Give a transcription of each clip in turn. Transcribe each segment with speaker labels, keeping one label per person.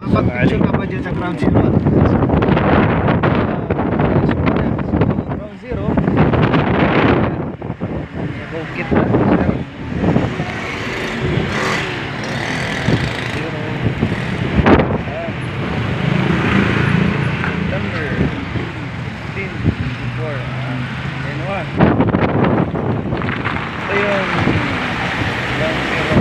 Speaker 1: Pag-picture ka ba dyan sa ground zero?
Speaker 2: Ground zero. Bukit na. September 15, 24, January. Ito yung ground zero.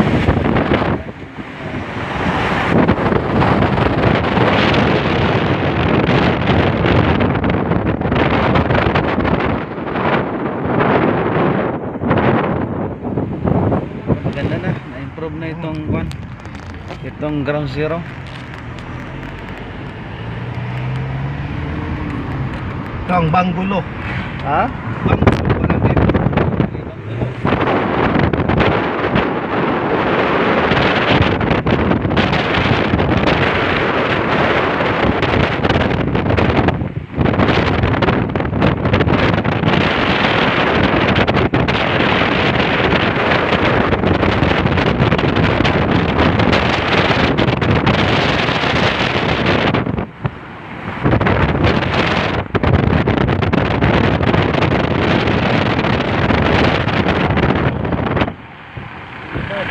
Speaker 2: Maganda na, na-improve na itong ground zero.
Speaker 1: Ito ang Banggulo.
Speaker 2: Ha?
Speaker 1: Banggulo pala dito.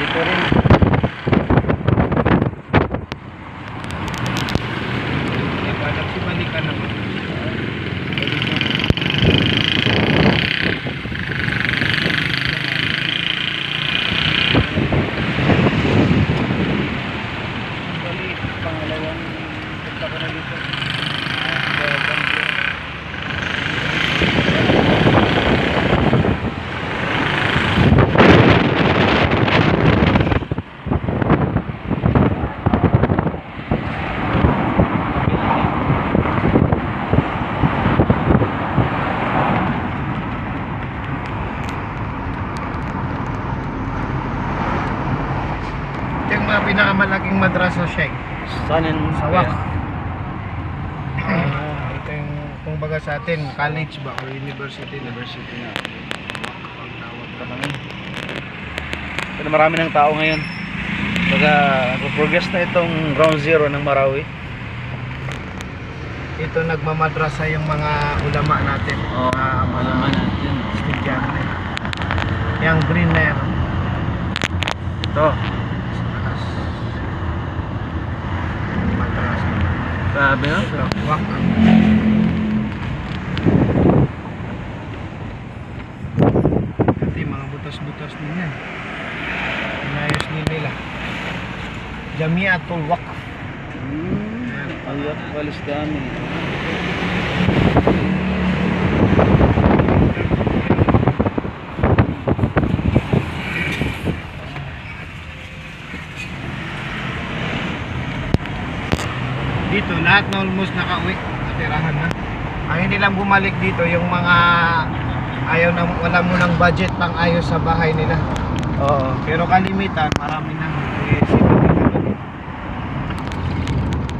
Speaker 2: Dito rin.
Speaker 1: Nagsibalikan naman.
Speaker 2: Bali, pangalawang punta ko na dito.
Speaker 1: Ito yung mga pinakamalaking madrasa siya eh.
Speaker 2: Sun and
Speaker 1: Sawak. Ito yung kumbaga sa atin, college ba or university na.
Speaker 2: University na. Ito naman. Pero marami ng tao ngayon. Baga, progress na itong ground zero ng Marawi.
Speaker 1: Ito nagmamadrasa yung mga ulama natin. Mga
Speaker 2: natin.
Speaker 1: estudyante. Yung green na yan.
Speaker 2: Ito.
Speaker 1: Madrasa.
Speaker 2: Sabi no?
Speaker 1: Wak. Kasi mga butas-butas din yan. Inayos din nila. Jamiatul Waqf.
Speaker 2: Ayat walis dami.
Speaker 1: Dito lahat na almost nakauwi, natirahan na. Ang hindi lang bumalik dito yung mga ayaw na wala mo ng budget pang ayos sa bahay nila.
Speaker 2: Oo.
Speaker 1: Pero kalimitan marami na.